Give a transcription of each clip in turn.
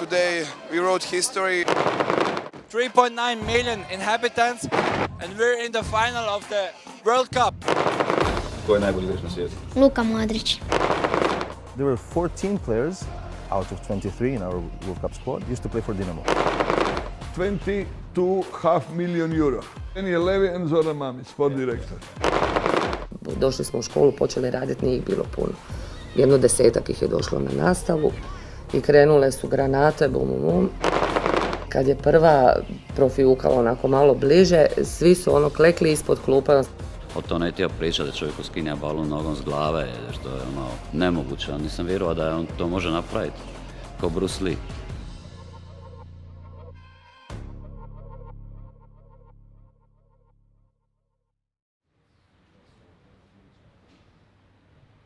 Today we wrote history. 3.9 million inhabitants and we're in the final of the World Cup. Ko je najbolji igrač na svijetu? Luka Modric. There were 14 players out of 23 in our World Cup squad used to play for Dinamo. 22,5 million euro. Meni je Levi and Zoran Mamić, sport direktor. Došli smo u školu, počeli raditi, nije ih bilo puno. 10 ih je došlo na nastavu i krenule su granate, bum, bum, bum. Kad je prva profiukala onako malo bliže, svi su klekli ispod klupa. O to ne htio pričati da čovjeku skinja balon nogom s glave, što je nemoguće. Nisam vjerovao da on to može napraviti, kao Bruce Lee.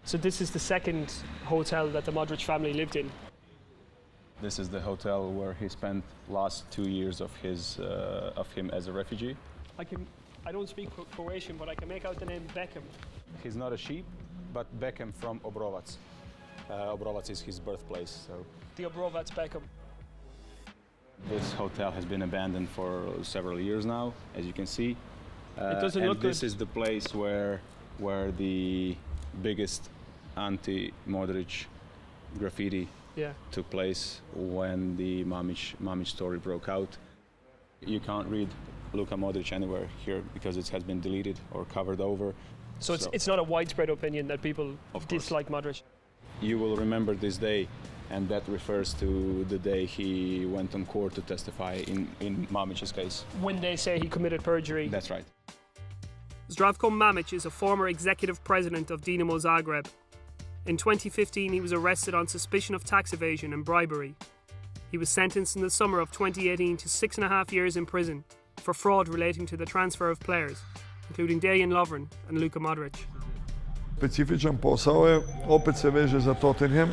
So this is the second hotel that the Modric family lived in. This is the hotel where he spent last 2 years of him as a refugee. I don't speak Croatian, but I can make out the name Beckham. He's not a sheep, but Beckham from Obrovac. Obrovac is his birthplace. So The Obrovac Beckham. this hotel has been abandoned for several years now, as you can see. It doesn't and look good. this is the place where the biggest anti-Modric graffiti took place when the Mamić story broke out. You can't read Luka Modric anywhere here because it has been deleted or covered over. So it's not a widespread opinion that people dislike Modric. You will remember this day, and that refers to the day he went on court to testify in Mamic's case. When they say he committed perjury. That's right. Zdravko Mamić is a former executive president of Dinamo Zagreb. In 2015, he was arrested on suspicion of tax evasion and bribery. He was sentenced in the summer of 2018 to 6.5 years in prison for fraud relating to the transfer of players, including Dejan Lovren and Luka Modric. Specifičan posao je, opet se veže za Tottenham.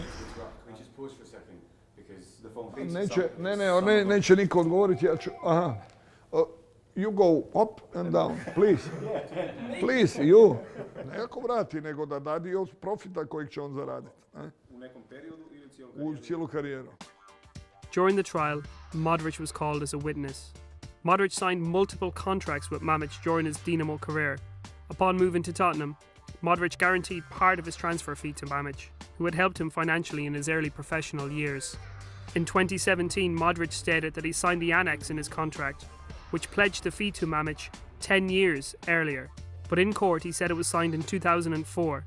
Neće niko odgovoriti, ja ću, you go up and down, please. Please, you. Ne ako vrati, nego da dadi od profita kojeg će on zaraditi. U nekom periodu ili U cijelu karijeru. During the trial, Modric was called as a witness. Modric signed multiple contracts with Mamić during his Dinamo career. Upon moving to Tottenham, Modric guaranteed part of his transfer fee to Mamić, who had helped him financially in his early professional years. In 2017, Modric stated that he signed the annex in his contract, which pledged the fee to Mamić 10 years earlier. But in court, he said it was signed in 2004,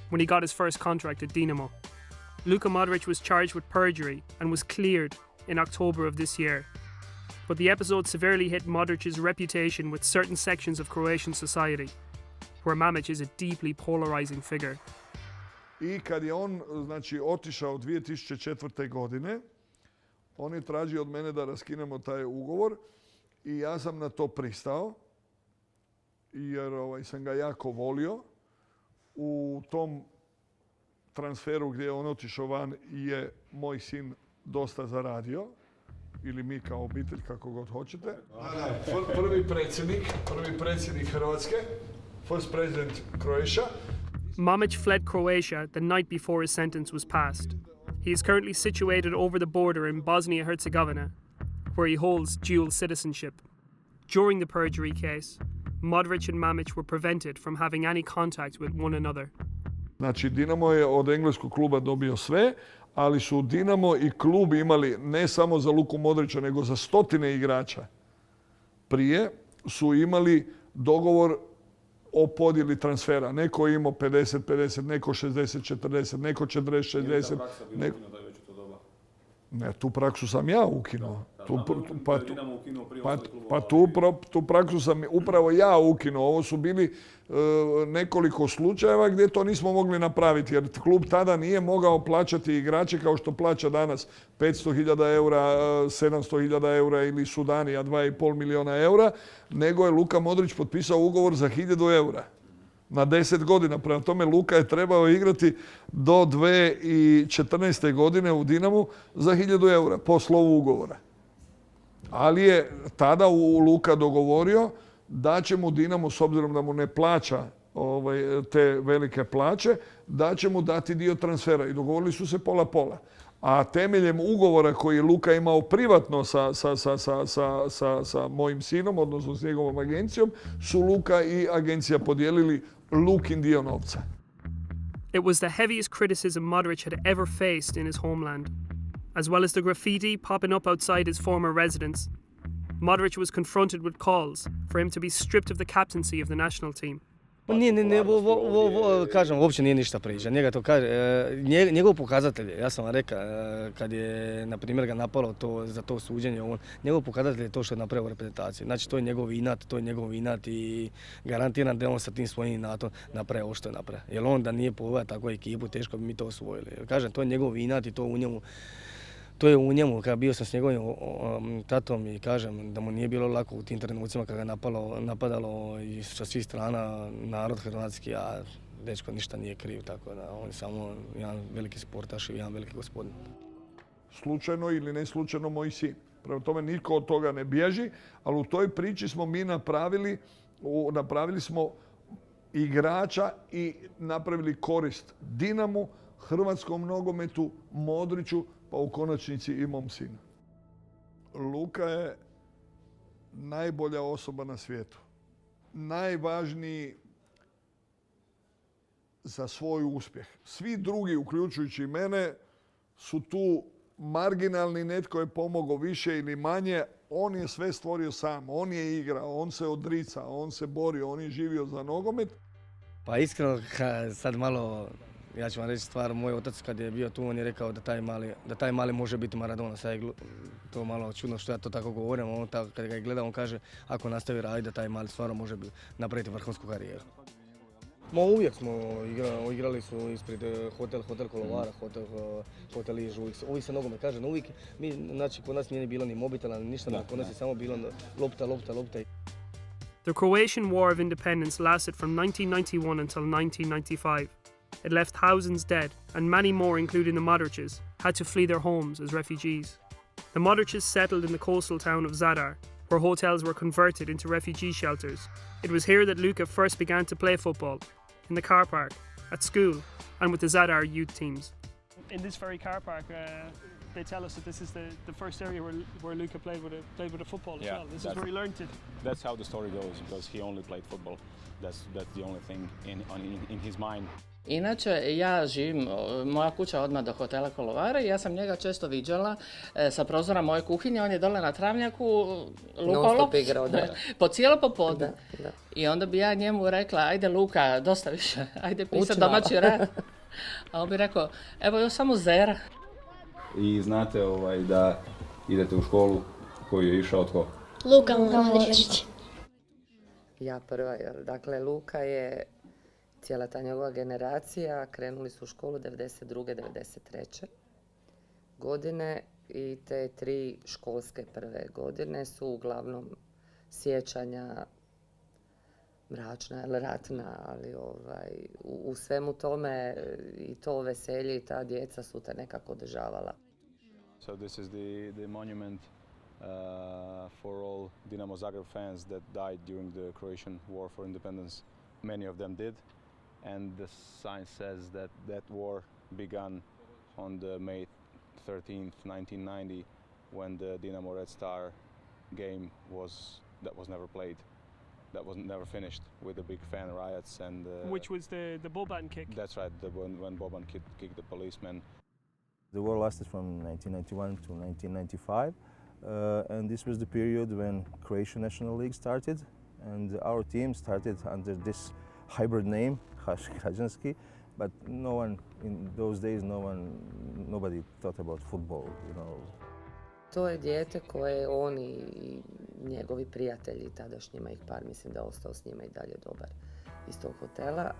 when he got his first contract at Dinamo. Luka Modric was charged with perjury and was cleared in October of this year. But the episode severely hit Modric's reputation with certain sections of Croatian society, where Mamić is a deeply polarizing figure. I kad je on, znači, otišao 2004. godine, on je tražio od mene da raskinemo taj ugovor i ja sam na to pristao, jer sam ga jako volio. U tom transferu gdje je on otišao van je moj sin dosta zaradio, ili mi kao obitelj, kako god hoćete. Prvi predsjednik Hrvatske, first president Croatia. Mamić fled Croatia the night before his sentence was passed. He is currently situated over the border in Bosnia-Herzegovina, where he holds dual citizenship. During the perjury case, Modric and Mamić were prevented from having any contact with one another. Znači, Dinamo je od engleskog kluba dobio sve, ali su Dinamo i klub imali ne samo za Luku Modrića, nego za stotine igrača. Prije su imali dogovor o podjeli transfera. Neko je imao 50-50, neko 60-40, neko 40-60. Ne, tu praksu sam ja ukinuo. Tu praksu sam upravo ja ukinuo. Ovo su bili nekoliko slučajeva gdje to nismo mogli napraviti, jer klub tada nije mogao plaćati igrače kao što plaća danas 500.000 eura, 700.000 eura ili Sudanija 2,5 milijuna eura, nego je Luka Modrić potpisao ugovor za 1.000 eura. Na 10 godina. Prema tome, Luka je trebao igrati do 2014. godine u Dinamu za 1.000 eura po slovu ugovora. Ali je tada Luka dogovorio da će mu Dinamo, s obzirom da mu ne plaća te velike plaće, da će mu dati dio transfera. I dogovorili su se pola-pola. A temeljem ugovora koji je Luka imao privatno sa mojim sinom, odnosno s njegovom agencijom, su Luka i agencija podijelili Lukin dio novca. It was the heaviest criticism Modric had ever faced in his homeland. As well as the graffiti popping up outside his former residence, Modric was confronted with calls for him to be stripped of the captaincy of the national team. Kažem, uopće nije ništa priča. Njega to kaže, njegov pokazatelj, ja sam vam rekao, kad je, na primjer, ga napalo za to suđenje, njegov pokazatelj je to što je napravio u reprezentaciji. Znači, to je njegov inat i garantiram da on sa tim svojim inatom napravio ovo što je napravio. Jer on da nije poveo takvu ekipu, teško bi mi to osvojili. Kažem, to je njegov inat i to u njemu. To je u njemu, kada bio sam s njegovim tatom i kažem da mu nije bilo lako u tim trenucima kada ga napadalo i sa svih strana narod hrvatski, a dečko ništa nije kriv, tako da on je samo jedan veliki sportaš i jedan veliki gospodin. Slučajno ili ne slučajno moj sin. Prema tome niko od toga ne bježi, ali u toj priči smo mi napravili smo igrača i napravili korist Dinamu, hrvatskom nogometu, Modriću, pa u konačnici i mom sinu. Luka je najbolja osoba na svijetu. Najvažniji za svoj uspjeh. Svi drugi, uključujući i mene, su tu marginalni, netko je pomogao više ili manje. On je sve stvorio sam. On je igrao, on se odricao, on se borio, on je živio za nogomet. Pa iskreno, sad malo... Ja ću vam reći stvar, moj otac kad je bio tu, on je rekao da taj mali može biti Maradona. Sad je to malo čudno što ja to tako govorim, on kad ga je gledao, on kaže ako nastavi raditi da taj mali stvarno može napraviti vrhunsku karijeru. Uvijek smo igrali su ispred hotel Kolovara, hotel Iž, uvijek se nogomet kaže, no uvijek, znači kod nas nije bilo ni mobitela, ni ništa, kod nas je samo bilo lopta. The Croatian War of Independence lasted from 1991 until 1995. It left thousands dead, and many more, including the Modrics, had to flee their homes as refugees. The Modrics settled in the coastal town of Zadar, where hotels were converted into refugee shelters. It was here that Luka first began to play football, in the car park, at school, and with the Zadar youth teams. In this very car park, they tell us that this is the first area where Luka played with a football as well. This is where he learned it. That's how the story goes, because he only played football. That's the only thing in his mind. Inače, ja živim, moja kuća odmah do hotela Kolovara i ja sam njega često viđala sa prozora moje kuhinje, on je dole na travnjaku lupalo po cijelo popodne. Da. I onda bi ja njemu rekla, ajde Luka, dosta više, ajde pisati domaći rad. A on bi rekao, evo još samo zera. I znate da idete u školu koju je išao tko? Luka Modric. Ja prva, dakle Luka je cijela ta njegova generacija, krenuli su u školu 92. 93. godine i te 3 školske prve godine su uglavnom sjećanja mračna ili ratna, ali u svemu tome i to veselje i ta djeca su te nekako održavala. So this is the monument for all Dinamo Zagreb fans that died during the Croatian War for Independence. Many of them did. And the sign says that war began on the May 13th, 1990, when the Dinamo Red Star game was never played, that was never finished, with the big fan riots and. Which was the Boban kick. That's right, when Boban kicked the policeman. The war lasted from 1991 to 1995, and this was the period when Croatian National League started, and our team started under this hybrid name, Građanski, but no one in those days, nobody thought about football, you know. To je dijete koje on i njegovi prijatelji, tadašnji ima ih par, mislim da je ostao s njima i dalje dobar iz tog hotela.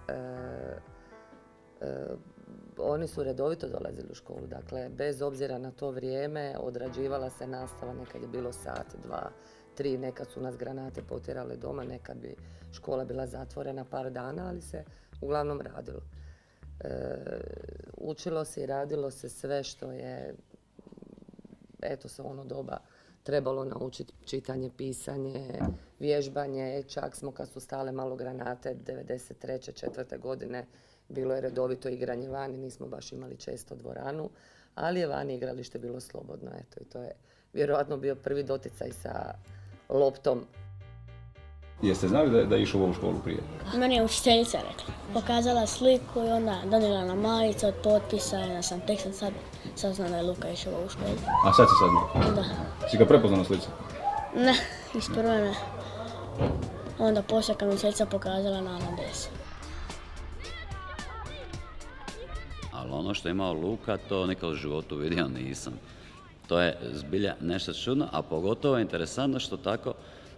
Oni su redovito dolazili u školu, dakle bez obzira na to vrijeme odrađivala se nastava, nekad je bilo sat, 2, 3, nekad su nas granate potjerale doma, nekad bi škola bila zatvorena par dana, ali se uglavnom radilo. Učilo se i radilo se sve što je, eto se ono doba trebalo naučiti, čitanje, pisanje, vježbanje, čak smo kad su stale malo granate 93. 4. godine, bilo je redovito igranje vani, nismo baš imali često dvoranu, ali je vani igralište bilo slobodno, eto, i to je vjerojatno bio prvi doticaj sa loptom. Jeste znali da je išao u ovu školu prije? Meni je učiteljica rekla. Pokazala sliku i onda donijela nam majicu od potpisa i sam tek sad saznala da je Luka išao u ovu školu. A sad si saznao? Da. Si ga prepoznao na slici? Ne, isprvo ne. Onda poslije kad mi učiteljica pokazala na DS. Ali ono što je imao Luka, to nikad u životu vidio nisam. To je zbilja nešto čudno, a pogotovo je interesantno što tako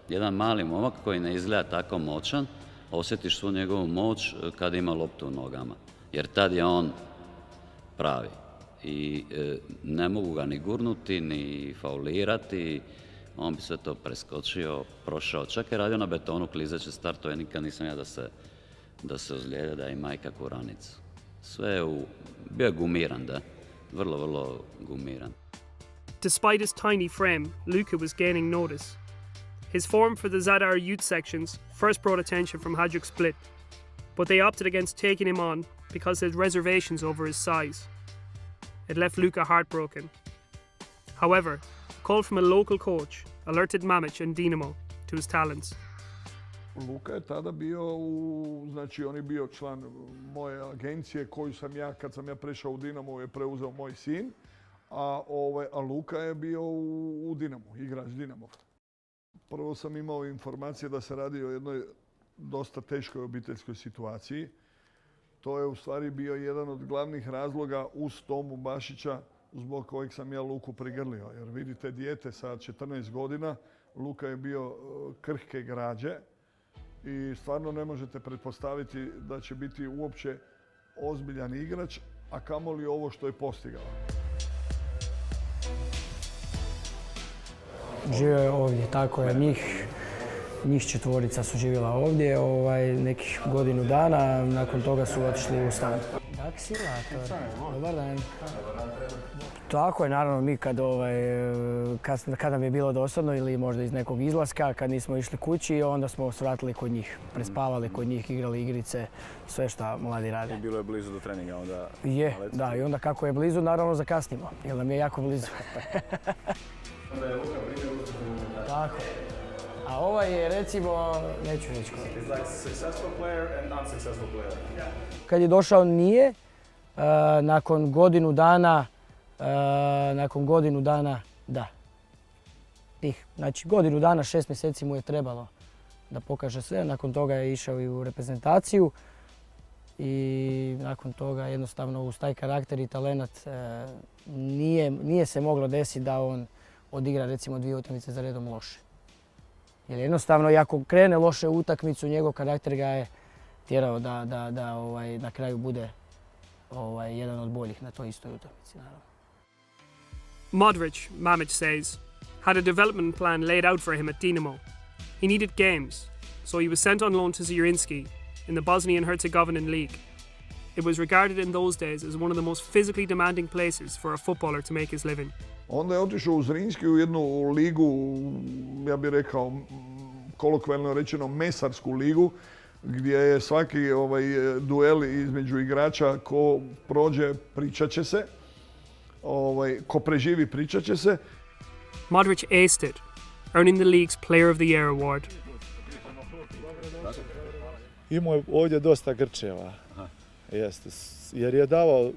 jedan mali momak koji ne izgleda tako moćan, osjetiš svu njegovu moć kad ima loptu u nogama. Jer tad je on pravi. I ne mogu ga ni gurnuti, ni faulirati. On bi sve to preskočio, prošao. Čak je radio na betonu klizeće startove, nikad nisam ja da se ozlijede, da ima ikakvu ranicu. Sve je bio je gumiran, da. Vrlo, vrlo gumiran. Despite his tiny frame, Luka was gaining notice. His form for the Zadar youth sections first brought attention from Hajduk Split, but they opted against taking him on because they had reservations over his size. It left Luka heartbroken. However, a call from a local coach alerted Mamić and Dinamo to his talents. Luka je tada bio, znači on je bio član moje agencije koju sam ja, kad sam ja prešao u Dinamo, je preuzeo moj sin, a Luka je bio u Dinamu, igrač Dinamov. Prvo sam imao informacije da se radi o jednoj dosta teškoj obiteljskoj situaciji. To je u stvari bio jedan od glavnih razloga uz Tomu Bašića zbog kojeg sam ja Luku prigrlio. Jer vidite, dijete sa 14 godina, Luka je bio krhke građe i stvarno ne možete pretpostaviti da će biti uopće ozbiljan igrač, a kamoli ovo što je postigao. Živio je ovdje, tako je. Njih četvorica su živjela ovdje, nekih godinu dana, nakon toga su otišli u stan. Taksilator, dobar dan. Tako je, naravno, mi kad nam je bilo dosadno ili možda iz nekog izlaska, kad nismo išli kući, onda smo svratili kod njih, prespavali kod njih, igrali igrice, sve što mladi rade. I bilo je blizu do treninga onda? Je, da, i onda kako je blizu, naravno zakasnimo, jer nam je jako blizu. Tako. A ovaj je, recimo, neću reći ko. He's like successful player and unsuccessful player. Kad je došao nije, nakon godinu dana, da. Znači, godinu dana, 6 mjeseci mu je trebalo da pokaže sve. Nakon toga je išao i u reprezentaciju i nakon toga jednostavno uz taj karakter i talenat nije se moglo desiti da on odigra recimo 2 utakmice za redom loše. Jer jednostavno, ako krene loše utakmicu, njegov karakter ga je tjerao da na kraju bude jedan od boljih na toj istoj utakmici, naravno. Modric, Mamić says, had a development plan laid out for him at Dinamo. He needed games, so he was sent on loan to Zrinjski in the Bosnian-Herzegovinian league. It was regarded in those days as one of the most physically demanding places for a footballer to make his living. Onda je otišao u Zrinjski u jednu ligu, ja bih rekao, kolokvijalno rečeno mesarsku ligu, gdje je svaki duel između igrača ko prođe pričat će se, ko preživi pričat će se. Modric aced it, earning the league's Player of the Year award. Imao je ovdje dosta grčeva, jeste, jer je davao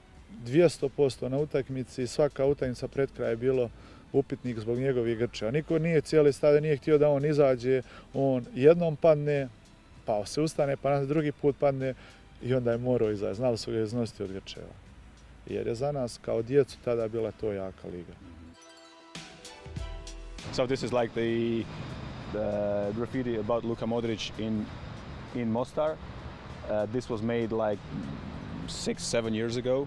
200% na utakmici i svaka utakmica pred kraj je bilo upitnik zbog njegovih grčeva. Niko nije cijeli stadion nije htio da on izađe, on jednom padne, pa se ustane, pa na drugi put padne i onda je morao izaći. Znali su ga iznositi od grčeva. Jer je za nas kao djecu tada bila to jaka liga. So this is like the graffiti about Luka Modric in Mostar. This was made like 6-7 years ago.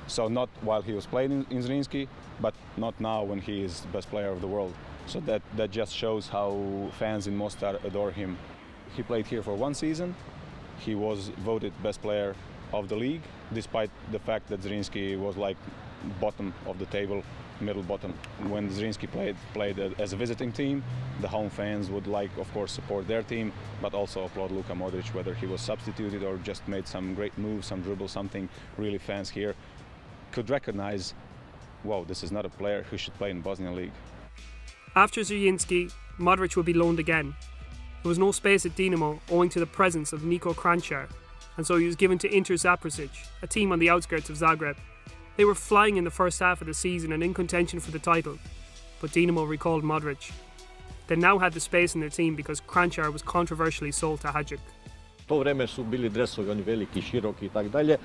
So not while he was playing in Zrinjski, but not now when he is the best player of the world. So that just shows how fans in Mostar adore him. He played here for 1 season. He was voted best player of the league, despite the fact that Zrinjski was like bottom of the table, middle bottom. When Zrinski played as a visiting team, the home fans would of course, support their team, but also applaud Luka Modric, whether he was substituted or just made some great move, some dribble, something really fans here could recognize, wow, this is not a player who should play in Bosnian League. After Zrinski, Modric would be loaned again. There was no space at Dinamo owing to the presence of Niko Kranjčar, and so he was given to Inter Zapršić, a team on the outskirts of Zagreb. They were flying in the first half of the season and in contention for the title, but Dinamo recalled Modric. They now had the space in their team because Kranjčar was controversially sold to Hajduk. To vrijeme su bili dresovi, oni veliki, široki i tako dalje.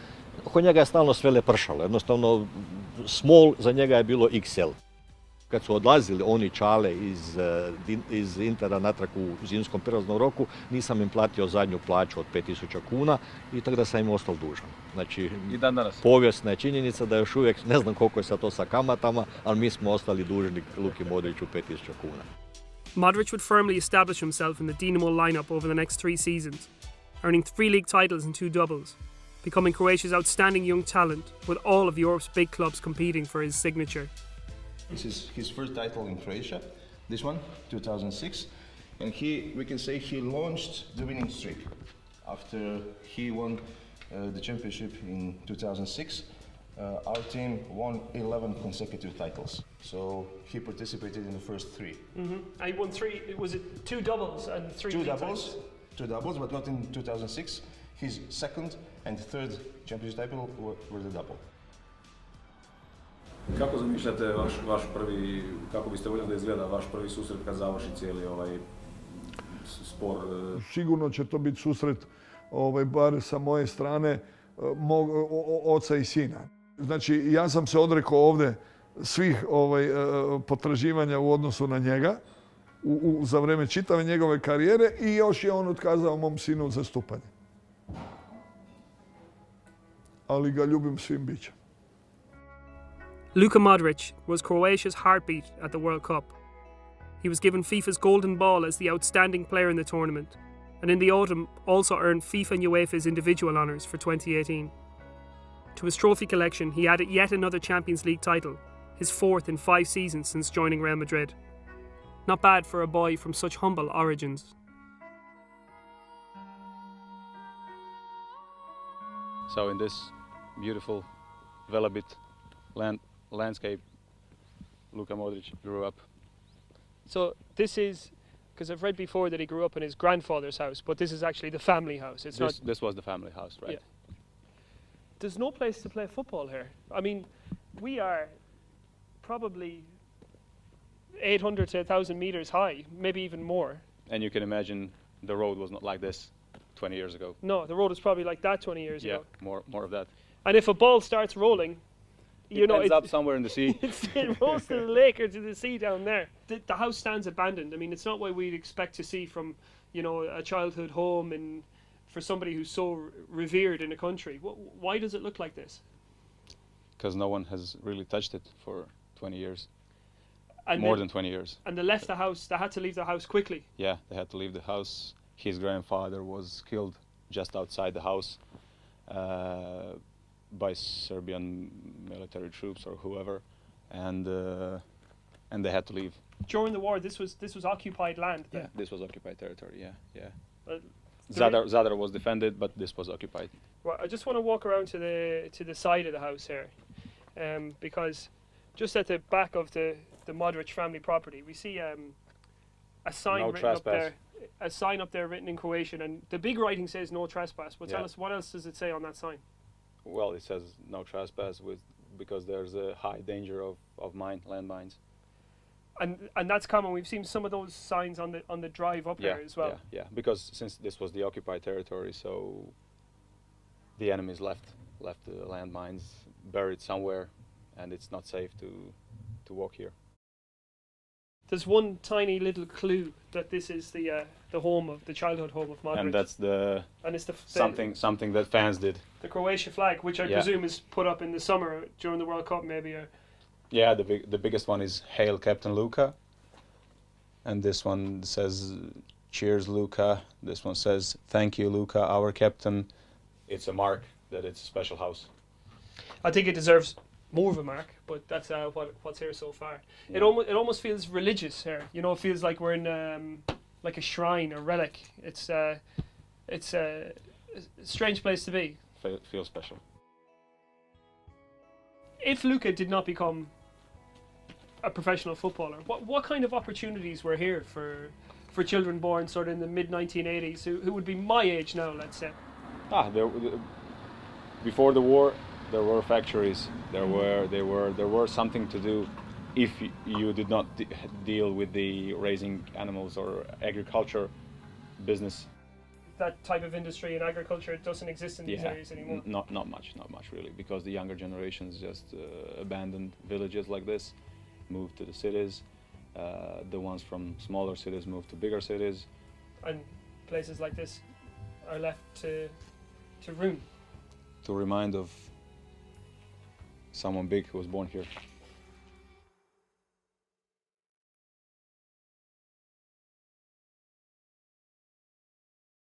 Oko njega je stalno sve lepršalo, jednostavno small za njega je bilo XL. Kad su odlazili oni čale iz Intera natrag u zimskom prijelaznom roku, nisam im platio zadnju plaću od 5000 kuna i tako da sam im ostao dužan. Znači, povijesna je činjenica da još uvijek, ne znam koliko je sad to sa kamatama, ali mi smo ostali dužni Luki Modriću 5000 kuna. Modric would firmly establish himself in the Dinamo lineup over the next 3 seasons, earning 3 league titles and 2 doubles, becoming Croatia's outstanding young talent, with all of Europe's big clubs competing for his signature. This is his first title in Croatia, this one, 2006, and we can say he launched the winning streak. After he won the championship in 2006, our team won 11 consecutive titles. So he participated in the first 3. And he won 3, was it 2 doubles and 3 titles? 2 doubles, but not in 2006. His second and third championship title were the double. Kako zamišljate vaš prvi, kako biste voljeli da izgleda vaš prvi susret kad završi cijeli ovaj spor? Sigurno će to biti susret, bar sa moje strane, oca i sina. Znači, ja sam se odrekao ovdje svih potraživanja u odnosu na njega za vrijeme čitave njegove karijere i još je on otkazao mom sinu zastupanje. Ali ga ljubim svim bićem. Luka Modric was Croatia's heartbeat at the World Cup. He was given FIFA's Golden Ball as the outstanding player in the tournament, and in the autumn also earned FIFA and UEFA's individual honours for 2018. To his trophy collection, he added yet another Champions League title, his 4th in 5 seasons since joining Real Madrid. Not bad for a boy from such humble origins. So in this beautiful Velebit landscape, Luka Modric grew up. So this is, because I've read before that he grew up in his grandfather's house, but this is actually the family house. This was the family house, right? Yeah. There's no place to play football here. I mean, we are probably 800 to 1,000 meters high, maybe even more. And you can imagine the road was not like this 20 years ago. No, the road was probably like that 20 years ago. Yeah, more of that. And if a ball starts rolling, it ends up somewhere in the sea. It rolls to the lake or to the sea down there. The house stands abandoned. I mean, it's not what we'd expect to see from, a childhood home and for somebody who's so revered in a country. Why does it look like this? Because no one has really touched it for 20 years. And more than 20 years. And they left the house. They had to leave the house quickly. Yeah, they had to leave the house. His grandfather was killed just outside the house by Serbian military troops or whoever, and they had to leave. During the war, this was occupied land. Yeah, this was occupied territory. Yeah. Zadar was defended, but this was occupied. Well, I just want to walk around to the side of the house here, because just at the back of the Modric family property, we see a sign written up there. A sign up there written in Croatian, and the big writing says "No trespass." But tell us, what else does it say on that sign? Well, it says "No trespass" because there's a high danger of landmines. And that's common. We've seen some of those signs on the drive up there as well. Yeah. Because since this was the occupied territory, so the enemies left the landmines buried somewhere, and it's not safe to walk here. There's one tiny little clue that this is the home of the childhood home of Modric. And that's it's something that fans did. The Croatia flag, which I presume is put up in the summer during the World Cup, maybe. Yeah, the biggest one is "Hail Captain Luka," and this one says "Cheers Luka." This one says "Thank you Luka, our captain." It's a mark that it's a special house. I think it deserves more of a mark, but that's what's here so far. Yeah. It almost feels religious here. You know, it feels like we're in like a shrine or relic. It's a strange place to be. Feels special. If Luka did not become a professional footballer, what kind of opportunities were here for children born sort of in the mid-1980s who would be my age now, let's say? Before the war, there were factories. There were something to do if you did not deal with the raising animals or agriculture business. That type of industry in agriculture doesn't exist in these areas anymore. Not much really, because the younger generations just abandoned villages like this, moved to the cities. The ones from smaller cities moved to bigger cities. And places like this are left to ruin. To remind of someone big who was born here.